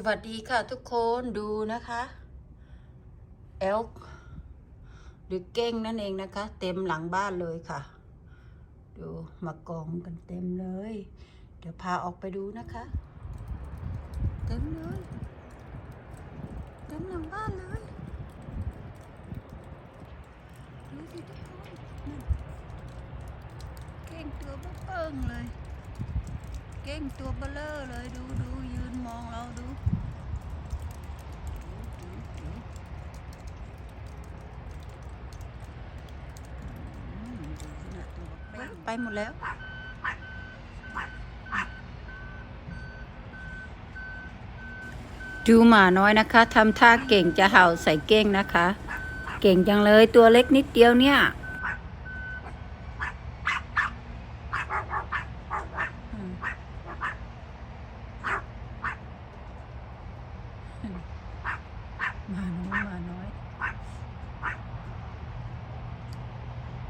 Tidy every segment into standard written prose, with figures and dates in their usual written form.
สวัสดีค่ะทุกคนดูนะคะเอลค์หรือเก้งนั่นเองนะคะเต็มหลังบ้านเลยค่ะดูมากองกันเต็มเลยเดี๋ยวพาออกไปดูนะคะเต็มเลยเต็มหลังบ้านเลยดูสิทุกคนเก้งตัวเบิ้งเลยเก้งตัวเบลอเลยดูยืนมองเราดูไปหมดแล้วดูหมาน้อยนะคะทำท่าเก่งจะเห่าใส่เก้งนะคะเก่งจังเลยตัวเล็กนิดเดียวเนี่ย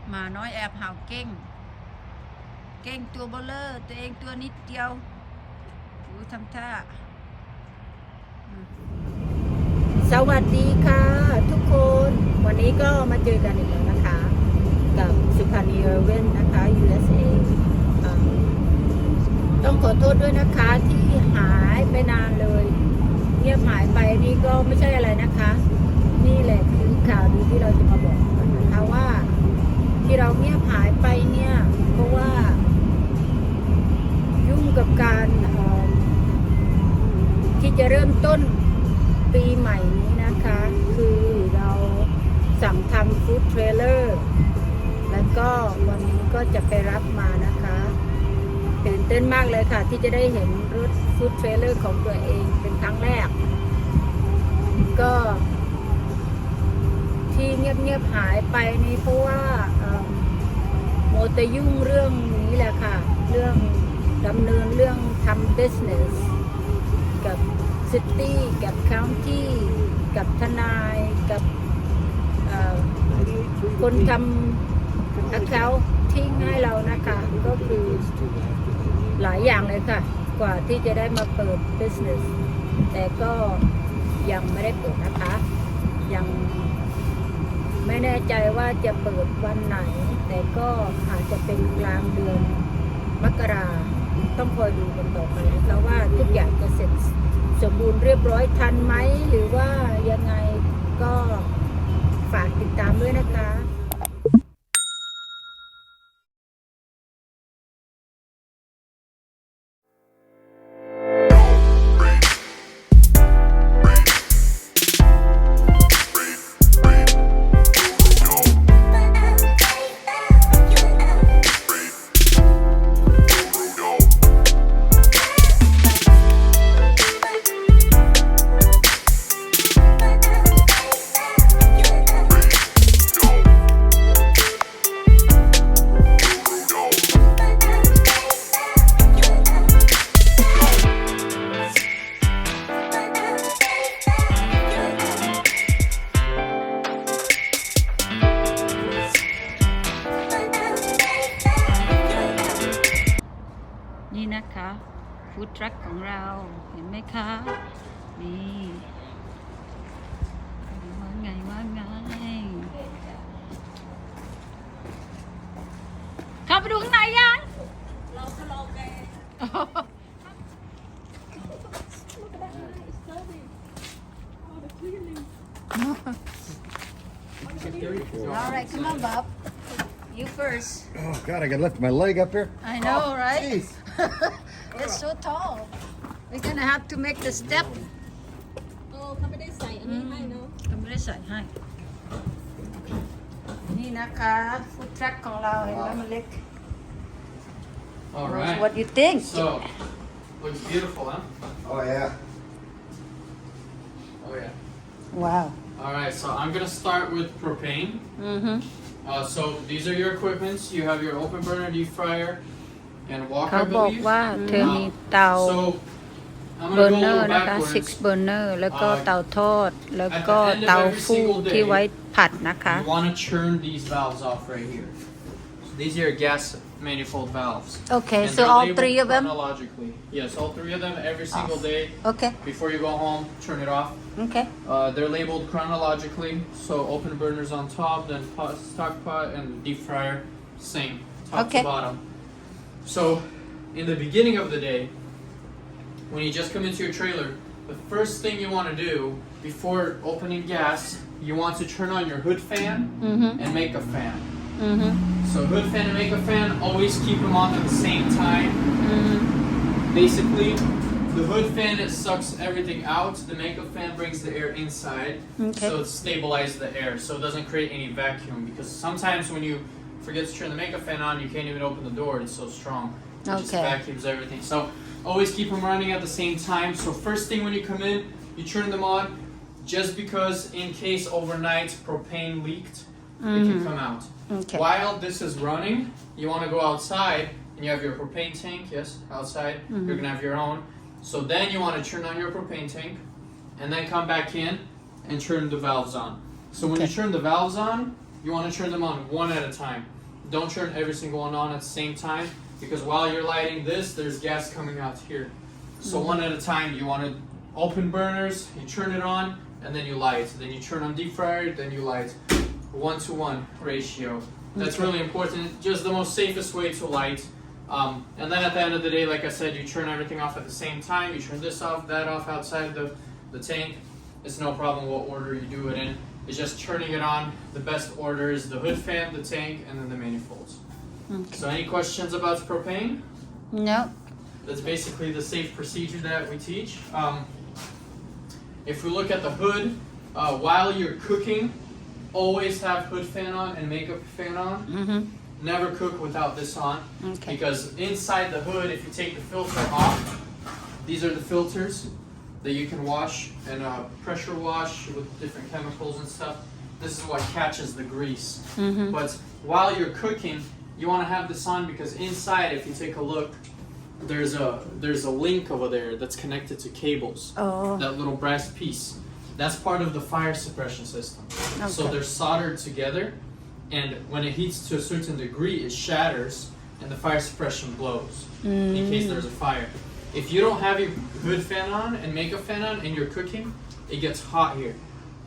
หมาน้อยแอบเห่าเก้งตัวเบลอตัวเองตัวนิดเดียวดูทำท่าสวัสดีค่ะทุกคนวันนี้ก็มาเจอกันอีกแล้วนะคะกับสุพรรณีเว่นนะคะ USA ต้องขอโทษด้วยนะคะที่หายไปนานเลยเงียบหายไปนี่ก็ไม่ใช่อะไรนะคะนี่แหละคือข่าวดีที่เราจะมาบอกกันนะคะว่าที่เราเงียบหายไปเนี่ยเพราะว่ายุ่งกับการที่จะเริ่มต้นปีใหม่นี้นะคะคือเราสั่งทำฟู้ดเทรลเลอร์แล้วก็วันนี้ก็จะไปรับมานะคะตื่นเต้นมากเลยค่ะที่จะได้เห็นรถฟู้ดเทรลเลอร์ของตัวเองเป็นครั้งแรกก็ที่เงียบหายไปนี่เพราะว่าโมแต่ยุ่งเรื่องนี้แหละค่ะเรื่องดำเนินเรื่องทำ business กับซิตี้กับคาวน์ตี้กับทนายกับคนทำ account ทิ้งให้เรานะคะก็คือหลายอย่างเลยค่ะกว่าที่จะได้มาเปิด business แต่ก็ยังไม่ได้เปิดนะคะยังไม่แน่ใจว่าจะเปิดวันไหนแต่ก็อาจจะเป็นกลางเดือนมกราต้องคอยดูกันต่อไปนะคะว่าทุกอย่างจะเสร็จสมบูรณ์เรียบร้อยทันไหมหรือว่ายังไงก็ฝากติดตามด้วยนะคะนี่นะคะฟู้ดทรัคของเราเห็นไหมคะนี่ว่าไงเข้าไปดูข้างในยังเราคาราโอเกะ All right, come on, Bob. You first. Oh God, I gotta lift my leg up here. I know, oh, right? It's so tall. We're gonna have to make the step. เขาไม่ได้ใส่อันนี้ให้เนาะ เขาไม่ได้ใส่ให้นี่นะคะฟู้ดทรัคของเราเห็นแล้วมันเล็ก All right. What do you think? So, looks beautiful, huh? Oh yeah. Oh yeah. Wow. All right. So I'm gonna start with propane. So these are your equipments. You have your open burner deep fryer and wok, เขา I บอก believe. ว่าเธอมีเตา So I'm เบอ gonna ร์ go เน a อร์ little นะคะ backwards. 6 เบอร์เนอร์แล้วก็เตาทอดแล้วก็เตาฟูที่ไว้ผัดนะคะ You want to churn these valves off right here. These are your gas manifold valves. Okay, And so they're all labeled 3 of them? chronologically. Yes, all 3 of them every single day. Okay, Before you go home, turn it off. okay. They're labeled chronologically. So open burners on top, then stock pot and deep fryer, same, top Okay. to bottom. So in the beginning of the day, when you just come into your trailer, the first thing you want to do before opening gas, you want to turn on your hood fan and make a fan. So hood fan and make a fan, always keep them on at the same time. Basically, the hood fan, it sucks everything out. The make a fan brings the air inside, Okay. so it stabilizes the air, so it doesn't create any vacuum. Because sometimes when you forget to turn the make a fan on, you can't even open the door. It's so strong. It just Okay. vacuums everything. So always keep them running at the same time. So first thing when you come in, you turn them on, just because in case overnight propane leaked, it can come out. Okay. While this is running, you want to go outside and you have your propane tank, yes, outside. You're going to have your own. So then you want to turn on your propane tank and then come back in and turn the valves on. So when you Okay. turn the valves on, you want to turn them on one at a time. Don't turn every single one on at the same time because while you're lighting this, there's gas coming out here. So one at a time, you want to open burners, you turn it on, and then you light. Then you turn on deep fryer, then you light. 1-to-1 ratio. That's Okay. really important. Just the most safest way to light. And then at the end of the day, like I said, you turn everything off at the same time. You turn this off, that off outside the tank. It's no problem what order you do it in. It's just turning it on. The best order is the hood fan, the tank, and then the manifolds. Okay. So any questions about propane? No. That's basically the safe procedure that we teach. If we look at the hood, while you're cooking, always have hood fan on and makeup fan on. Never cook without this on. Okay. Because inside the hood, if you take the filter off, these are the filters that you can wash and pressure wash with different chemicals and stuff. This is what catches the grease. But while you're cooking, you want to have this on because inside, if you take a look, there's a link over there that's connected to cables. Oh. That little brass piece. That's part of the fire suppression system. So Okay. they're soldered together, and when it heats to a certain degree, it shatters, and the fire suppression blows in case there's a fire. If you don't have your hood fan on and makeup fan on, and you're cooking, it gets hot here.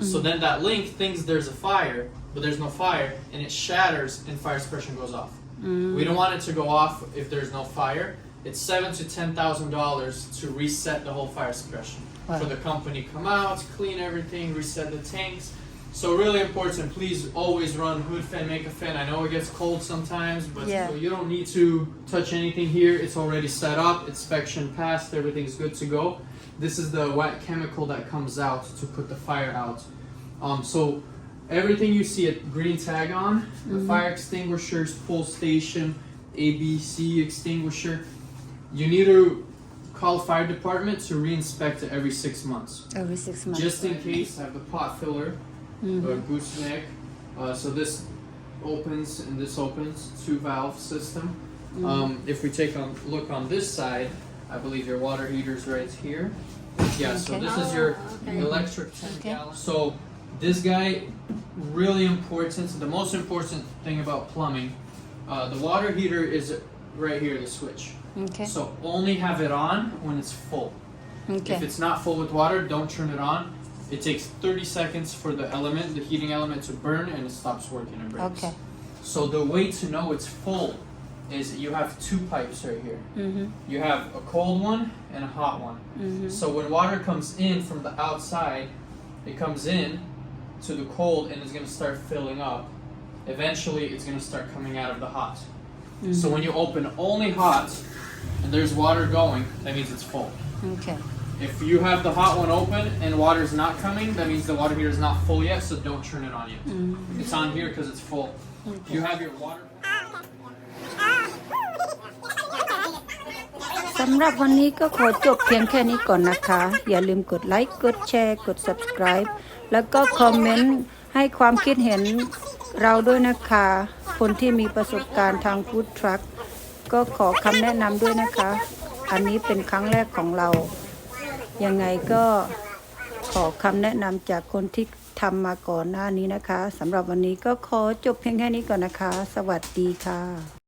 So then that link thinks there's a fire, but there's no fire, and it shatters, and fire suppression goes off. We don't want it to go off if there's no fire. It's $7,000 to $10,000 to reset the whole fire suppression. Wow. For the company come out, clean everything, reset the tanks. So really important, please always run hood fan, make a fan. I know it gets cold sometimes, but Yeah. so you don't need to touch anything here. It's already set up, inspection passed, everything's good to go. This is the wet chemical that comes out to put the fire out. So everything you see a green tag on, the fire extinguishers, pull station, ABC extinguisher, you need to call fire department to re-inspect it every 6 months. Every 6 months. Just in case, I have the pot filler, gooseneck. So this opens and this opens, 2-valve system. If we take a look on this side, I believe your water heater's right here. Yeah, so Okay. this is your okay. electric 10 Okay. gallon. So this guy, really important. The most important thing about plumbing, the water heater is right here, the switch. Okay. So only have it on when it's full. Okay. If it's not full with water, don't turn it on. It takes 30 seconds for the heating element to burn, and it stops working and breaks. Okay. So the way to know it's full is you have 2 pipes right here. You have a cold one and a hot one. So when water comes in from the outside, it comes in to the cold and it's going to start filling up. Eventually, it's going to start coming out of the hot. So when you open only hot and there's water going, that means it's full. Okay. If you have the hot one open and water's not coming, that means the water heater is not full yet, so don't turn it on yet. It's on here because it's full. You have your water. สำหรับวันนี้ก็ขอจบเพียงแค่นี้ก่อนนะคะ อย่าลืมกดไลค์ กดแชร์ กด subscribe แล้วก็คอมเมนต์ให้ความคิดเห็นเราด้วยนะคะ คนที่มีประสบการณ์ทางฟู้ดทรัคก็ขอคำแนะนำด้วยนะคะ อันนี้เป็นครั้งแรกของเรา ยังไงก็ขอคำแนะนำจากคนที่ ทำมาก่อนหน้านี้นะคะสำหรับวันนี้ก็ขอจบเพียงแค่นี้ก่อนนะคะ สวัสดีค่ะ